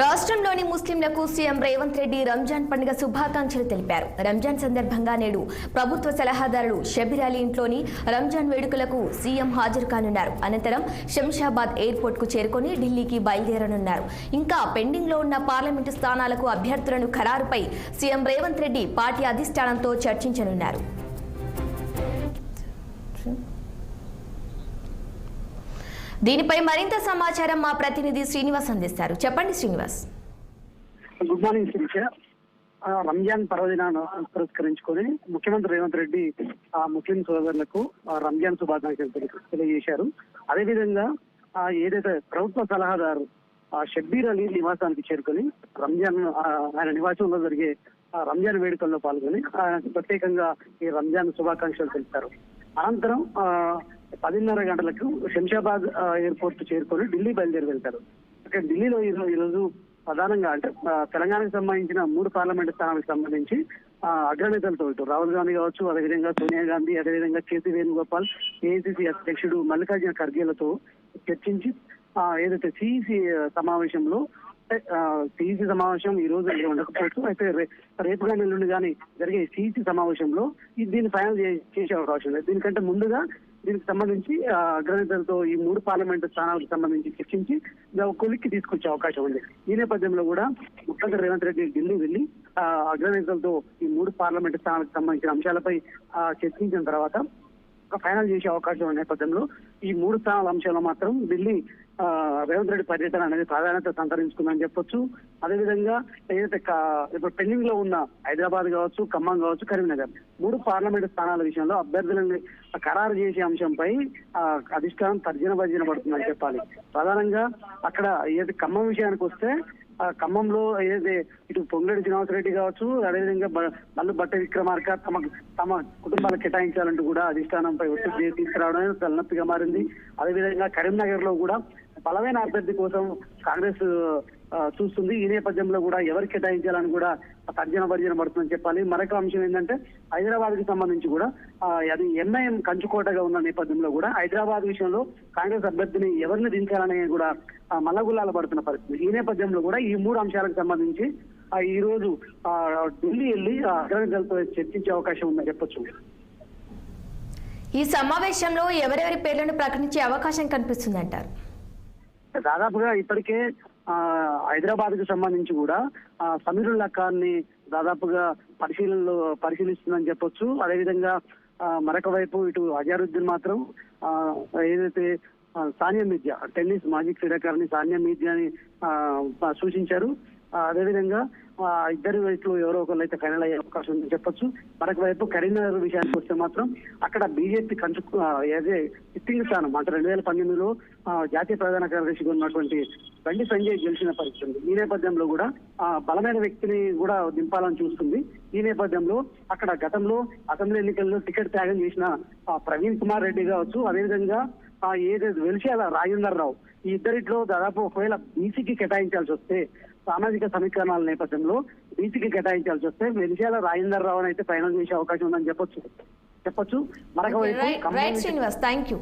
రాష్ట్రంలోని ముస్లింలకు సీఎం రేవంత్ రెడ్డి రంజాన్ పండుగ శుభాకాంక్షలు తెలిపారు. రంజాన్ సందర్భంగా నేడు ప్రభుత్వ సలహాదారుడు షబీర్ అలీ ఇంట్లోని రంజాన్ వేడుకలకు సీఎం హాజరు కానున్నారు. అనంతరం శంషాబాద్ ఎయిర్పోర్ట్ కు చేరుకొని ఢిల్లీకి బయలుదేరనున్నారు. ఇంకా పెండింగ్ లో ఉన్న పార్లమెంటు స్థానాలకు అభ్యర్థులను ఖరారుపై సీఎం రేవంత్ రెడ్డి పార్టీ అధిష్టానంతో చర్చించనున్నారు. దీనిపై మరింత సమాచారం మా ప్రతినిధి శ్రీనివాస్ అందిస్తారు. చెప్పండి శ్రీనివాస్. Good morning Shirisha. రంజాన్ పర్వదినాన్ని పురస్కరించుకొని ముఖ్యమంత్రి రేవంత్ రెడ్డి ముస్లిం సోదరులకు రంజాన్ శుభాకాంక్షలు తెలియజేశారు. అదేవిధంగా ఏదైతే ప్రభుత్వ సలహాదారు షబ్బీర్ అలీ నివాసానికి చేరుకొని రంజాన్ ఆయన నివాసంలో జరిగే రంజాన్ వేడుకల్లో పాల్గొని ప్రత్యేకంగా ఈ రంజాన్ శుభాకాంక్షలు తెలిపారు. అనంతరం 10:30 గంటలకు శంషాబాద్ ఎయిర్పోర్ట్ చేరుకొని ఢిల్లీ బయలుదేరి వెళ్తారు. అక్కడ ఢిల్లీలో ఈరోజు ప్రధానంగా అంటే తెలంగాణకు సంబంధించిన 3 పార్లమెంటు స్థానాలకు సంబంధించి అగ్రనేతలతో ఇటు రాహుల్ గాంధీ కావచ్చు, అదేవిధంగా సోనియా గాంధీ, అదేవిధంగా కేసీ వేణుగోపాల్, ఏఐసీసీ అధ్యక్షుడు మల్లికార్జున ఖర్గేలతో చర్చించి ఏదైతే సిఈసి సమావేశంలో సిఈసి సమావేశం ఈ రోజు ఉండకపోవచ్చు, అయితే రేపు కానీ ఎల్లుండి కానీ జరిగే సిఈసి సమావేశంలో దీన్ని ఫైనల్ చేసే అవకాశం లేదు. దీనికంటే ముందుగా దీనికి సంబంధించి అగ్రనేతలతో ఈ 3 పార్లమెంటు స్థానాలకు సంబంధించి చర్చించి కొలిక్కి తీసుకొచ్చే అవకాశం ఉంది. ఈ నేపథ్యంలో కూడా ముఖ్యమంత్రి రేవంత్ రెడ్డి ఢిల్లీ వెళ్లి అగ్రనేతలతో ఈ 3 పార్లమెంటు స్థానాలకు సంబంధించిన అంశాలపై చర్చించిన తర్వాత ఫైనల్ చేసే అవకాశం ఉన్న నేపథ్యంలో ఈ 3 స్థానాల అంశాలు మాత్రం ఢిల్లీ రేవంత్ రెడ్డి పర్యటన అనేది ప్రాధాన్యత సంతరించుకుందని చెప్పొచ్చు. అదేవిధంగా ఏదైతే ఇప్పుడు పెండింగ్ లో ఉన్న హైదరాబాద్ కావచ్చు, ఖమ్మం కావచ్చు, కరీంనగర్ 3 పార్లమెంటు స్థానాల విషయంలో అభ్యర్థులను ఖరారు చేసే అంశంపై అధిష్టానం తర్జన భర్జన పడుతుందని చెప్పాలి. ప్రధానంగా అక్కడ ఏదైతే ఖమ్మం విషయానికి వస్తే ఖమ్మంలో ఏదైతే ఇటు పొంగులేటి శ్రీనివాసరెడ్డి కావచ్చు, అదేవిధంగా మల్లు భట్టి విక్రమార్క తమ కుటుంబాలకు కేటాయించాలంటూ కూడా అధిష్టానంపై ఒత్తిడి తీసుకురావడం తలనొప్పిగా మారింది. అదేవిధంగా కరీంనగర్ లో కూడా బలమైన అభ్యర్థి కోసం కాంగ్రెస్ చూస్తుంది. ఈ నేపథ్యంలో కూడా ఎవరికి కేటాయించాలని కూడా తర్జన భర్జన పడుతుందని చెప్పాలి. మరొక అంశం ఏంటంటే హైదరాబాద్ కి సంబంధించి కూడా అది ఎంఐఎం కంచుకోటగా ఉన్న నేపథ్యంలో కూడా హైదరాబాద్ విషయంలో కాంగ్రెస్ అభ్యర్థిని ఎవరిని దించాలని కూడా మల్లగుల్లాల పడుతున్న పరిస్థితి. ఈ నేపథ్యంలో కూడా ఈ 3 అంశాలకు సంబంధించి ఈ రోజు ఢిల్లీ వెళ్లి అగ్రనేతలతో చర్చించే అవకాశం ఉందని చెప్పొచ్చు. ఈ సమావేశంలో ఎవరెవరి పేర్లను ప్రకటించే అవకాశం కనిపిస్తుందంటారు? దాదాపుగా ఇప్పటికే హైదరాబాద్ కు సంబంధించి కూడా సమీరుల్లా ఖాన్ ని దాదాపుగా పరిశీలిస్తుందని చెప్పొచ్చు. అదేవిధంగా మరొక వైపు ఇటు అజారుద్దీన్ మాత్రం ఏదైతే సానియా మిర్జా టెన్నిస్ మాజీ క్రీడాకారిణి సానియా మిర్జాని సూచించారు. అదేవిధంగా ఇద్దరి వైపులో ఎవరో ఒకరు అయితే ఫైనల్ అయ్యే అవకాశం ఉందని చెప్పొచ్చు. మరొక వైపు కరీంనగర్ విషయానికి వస్తే మాత్రం అక్కడ బీజేపీ ఏదే సిట్టింగ్ స్థానం అంటే 2018లో జాతీయ ప్రధాన కార్యదర్శిగా ఉన్నటువంటి బండి సంజయ్ గెలిచిన పరిస్థితి ఉంది. ఈ నేపథ్యంలో కూడా బలమైన వ్యక్తిని కూడా దింపాలని చూస్తుంది. ఈ నేపథ్యంలో అక్కడ గతంలో అసెంబ్లీ ఎన్నికల్లో టికెట్ త్యాగం చేసిన ప్రవీణ్ కుమార్ రెడ్డి కావచ్చు, అదేవిధంగా ఏదైతే వెలిశాల రాజేందర్ రావు, ఈ ఇద్దరిట్లో దాదాపు ఒకవేళ బీసీకి కేటాయించాల్సి వస్తే సామాజిక సమీకరణాల నేపథ్యంలో బీసీకి కేటాయించాల్సి వస్తే వెలిశాల రాజేందర్ రావు అయితే ఫైనల్ చేసే అవకాశం ఉందని చెప్పొచ్చు. మరొక వైపు